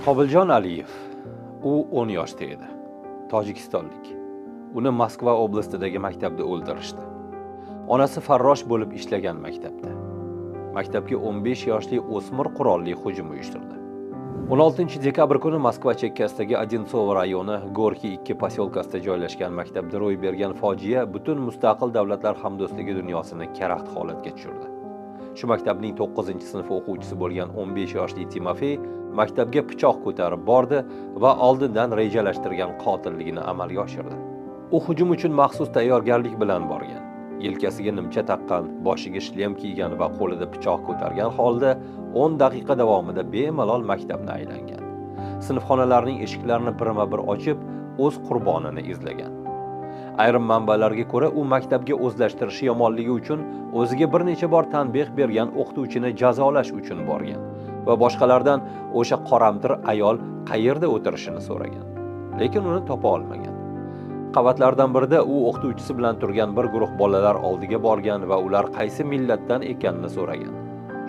Qobiljon Aliyev. U 10 yoshda edi. Tojikistonlik. Uni Moskva oblastidagi maktabda o'ldirishdi. Onasi farrosh bo'lib ishlagan maktabda. Maktabga 15 yoshli o'smir qurolli hujum uyushtirdi. 16 dekabr kuni Moskva chekkasidagi Odintsov rayoni Gorki 2 posyolkasida joylashgan maktabda ro'y bergan fojia butun mustaqil davlatlar hamdo'stligi dunyosini karaxt holatga tushirdi. Shu maktabning 9-sinf o'quvchisi bo'lgan 15 yoshli Timofey maktabga pichoq ko'tarib bordi va oldindan rejalashtirgan qotilligini amalga oshirdi. U hujum uchun maxsus tayyorgarlik bilan borgan. Yelkasiga nimcha taqqan, boshiga shlem kiygan va qo'lida pichoq ko'targan holda 10 daqiqa davomida bemalol maktabni aylangan. Sinfxonalarning eshiklarini birma-bir ochib, o'z qurbonini izlagan. Ayrim manbalarga ko'ra, u maktabga o'zlashtirishi yomonligi uchun o'ziga bir necha bor tanbeh bergan o'qituvchini jazolash uchun borgan va boshqalardan o'sha qoramtir ayol qayerda o'tirishini so'ragan. Lekin uni topa olmagan. Qavatlardan birida u o'qituvchisi bilan turgan bir guruh bolalar oldiga borgan va ular qaysi millatdan ekanini so'ragan.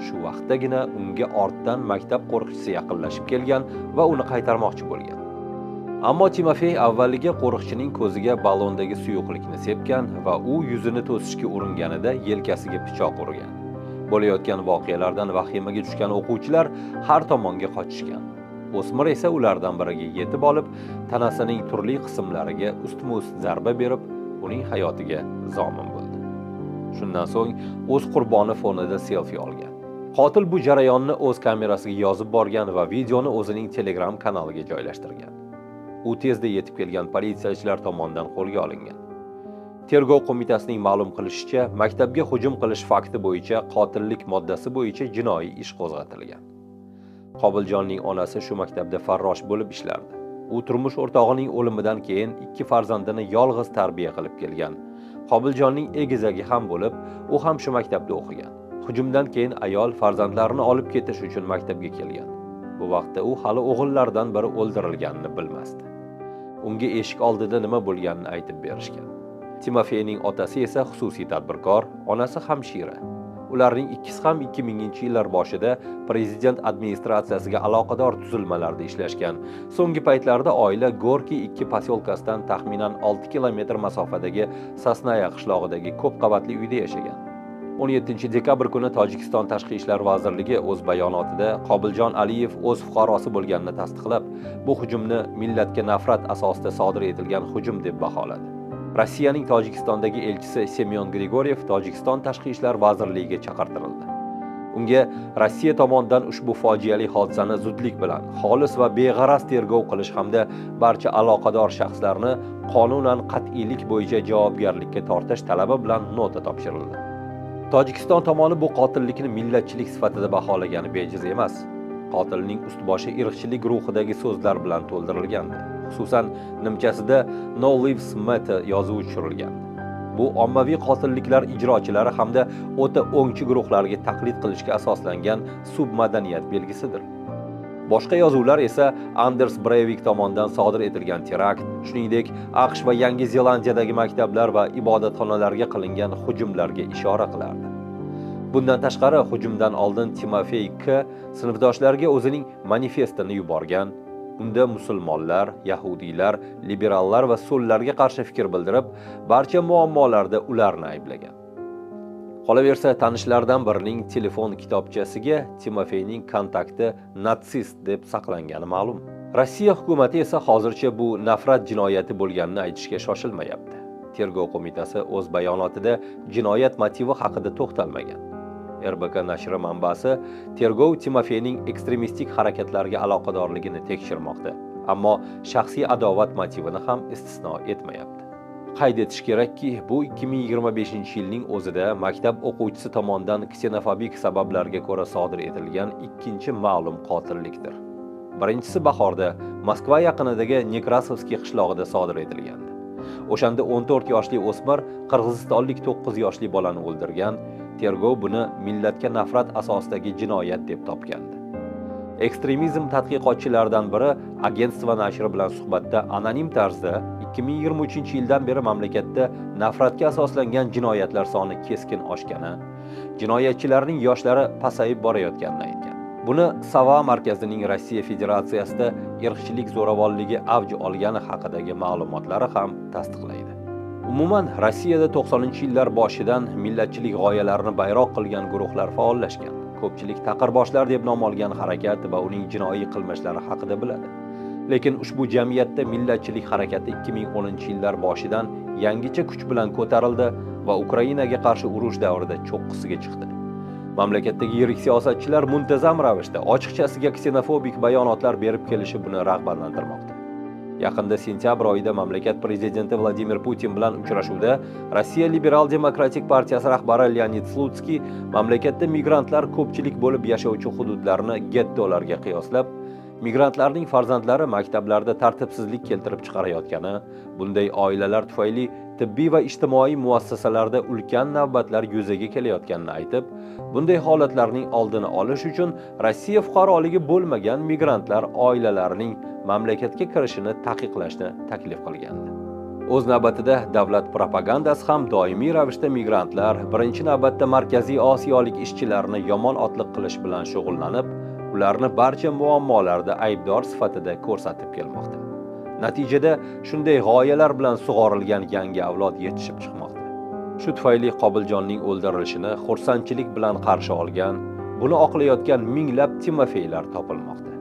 Shu vaqtdagina unga ortdan maktab qo'riqchisi yaqinlashib kelgan va uni qaytarmoqchi bo'lgan. Ammo Timofey avvaliga qo'riqchining ko'ziga ballondagi suyuqlikni sepgan va u yuzini to'sishga uringanida yelkasiga pichoq urgan. Bo'layotgan voqealardan vahimaga tushgan o'quvchilar har tomonga qochishgan. O'smir esa ulardan biriga yetib olib, tanasining turli qismlariga ustma-ust zarba berib, uning hayotiga zomin bo'ldi. Shundan so'ng o'z qurboni fonida selfie olgan. Qotil bu jarayonni o'z kamerasiga yozib borgan va videoni o'zining Telegram kanaliga joylashtirgan. U tezda yetib kelgan politsiyachilar tomonidan qo'lga olingan. Tergov qo'mitasining ma'lum qilishicha, maktabga hujum qilish fakti bo'yicha qotillik moddasi bo'yicha jinoiy ish qo'zg'atilgan. Qobiljonning onasi shu maktabda farrosh bo'lib ishlardi. U turmush o'rtog'ining o'limidan keyin 2 farzandini yolg'iz tarbiya qilib kelgan. Qobiljonning egizagi ham bo'lib, u ham shu maktabda o'qigan. Hujumdan keyin ayol farzandlarini olib ketish uchun maktabga kelgan. Bu vaqtda u hali o'g'illaridan biri o'ldirilganini bilmasdi. Unga eshik oldida nima bo'lganini aytib berishgan. Timofeyning otasi esa xususiy tadbirkor, onasi hamshira. Ularning ikkisi ham 2000-yillar boshida prezident administratsiyasiga aloqador tuzilmalarda ishlashgan. So'nggi paytlarda oila Gorki 2 posyolkasidan taxminan 6 kilometr masofadagi Sasnaya qishlog'idagi ko'p qavatli uyda yashagan. 17 dekabr kuni Tojikiston Tashqi ishlar vazirligi o'z bayonotida Qobiljon Aliyev o'z fuqarosi bo'lganini tasdiqlab, bu hujumni millatga nafrat asosida sodir etilgan hujum deb baholadi. Rossiyaning Tojikistondagi elchisi Semyon Grigoryev Tojikiston Tashqi ishlar vazirligiga chaqirtirildi. Unga Rossiya tomonidan ushbu fojiali hodisani zudlik bilan xolis va beg'araz tergov qilish hamda barcha aloqador shaxslarni qonunan qat'iylik bo'yicha javobgarlikka tortish talabi bilan nota topshirildi. Tojikiston tomoni bu qotillikni millatchilik sifatida baholagani bejiz emas. Qotilning ust-boshi irqchilik ruhidagi so'zlar bilan to'ldirilgandi. Xususan, nimchasida No Lives Matter yozuvi tushirilgan. Bu ommaviy qotilliklar ijrochilari hamda o'ta o'ngchi guruhlarga taqlid qilishga asoslangan submadaniyat belgisidir. Boshqa yozuvlar esa Anders Breivik tomonidan sodir etilgan terakt, shuningdek AQSh va Yangi Zelandiyadagi maktablar va ibodatxonalarga qilingan hujumlarga ishora qilardi. Bundan tashqari, hujumdan oldin Timofey K sinfdoshlariga o'zining manifestini yuborgan. Unda musulmonlar, yahudiylar, liberallar va so'llarga qarshi fikr bildirib, barcha muammolarda ularni ayblagan. Qolaversa, tanishlardan birining telefon kitobchasiga Timofeyning kontakti natsist deb saqlangani ma'lum. Rossiya hukumati esa hozircha bu nafrat jinoyati bo'lganini aytishga shoshilmayapti. Tergov qo'mitasi o'z bayonotida jinoyat motivi haqida to'xtalmagan. RBK nashri manbasi tergov Timofeyning ekstremistik harakatlarga aloqadorligini tekshirmoqda, ammo shaxsiy adovat motivini ham istisno etmayapti. Qayd etish kerakki, bu 2025-yilning o'zida maktab o'quvchisi tomonidan ksenofobik sabablarga ko'ra sodir etilgan ikkinchi ma'lum qotillikdir. Birinchisi bahorda Moskva yaqinidagi Nekrasovskiy qishlog'ida sodir etilgandi. O'shanda 14 yoshli o'smir qirg'izistonlik 9 yoshli bolani o'ldirgan. Tergov buni millatga nafrat asosidagi jinoyat deb topgandi. Ekstremizm tadqiqotchilaridan biri agentство nashri bilan suhbatda anonim tarzda 2023-yildan beri mamlakatda nafratga asoslangan jinoyatlar soni keskin oshgani, jinoyatchilarning yoshlari pasayib borayotganini aytgan. Buni Sava markazining Rossiya Federatsiyasida irqchilik zo'ravonligi avj olgani haqidagi ma'lumotlari ham tasdiqlaydi. Umuman, Rossiyada 90-yillar boshidan millatchilik g'oyalarini bayroq qilgan guruhlar faollashgan. Ko'pchilik taqirboshlar deb nom olgan harakat va uning jinoiy qilmishlari haqida biladi. Lekin ushbu jamiyatda millatchilik harakati 2010-yillar boshidan yangicha kuch bilan ko'tarildi va Ukrainaga qarshi urush davrida cho'qqisiga chiqdi. Mamlakatdagi yirik siyosatchilar muntazam ravishda ochiqchasiga ksenofobik bayonotlar berib kelishi buni rag'batlantirmoqda. Yaqinda sentyabr oyida mamlakat prezidenti Vladimir Putin bilan uchrashuvda Rossiya Liberal Demokratik partiyasi rahbari Leonid Slutsky mamlakatda migrantlar ko'pchilik bo'lib yashovchi hududlarni gettolarga qiyoslab, migrantlarning farzandlari maktablarda tartibsizlik keltirib chiqarayotgani, bunday oilalar tufayli tibbiy va ijtimoiy muassasalarda ulkan navbatlar yuzaga kelayotganini aytib, bunday holatlarning oldini olish uchun Rossiya fuqaroligi bo'lmagan migrantlar oilalarining mamlakatga kirishini taqiqlashni taklif qilgandi. O'z navbatida davlat propagandasi ham doimiy ravishda migrantlar, birinchi navbatda Markaziy Osiyolik ishchilarni yomon otliq qilish bilan shug'ullanib, ularni barcha muammolarda aybdor sifatida ko'rsatib kelmoqda. Natijada shunday g'oyalar bilan sug'orilgan yangi avlod yetishib chiqmoqda. Shu tufayli Qobiljonning o'ldirilishini xursandchilik bilan qarshi olgan, buni oqlayotgan minglab Timofeylar topilmoqda.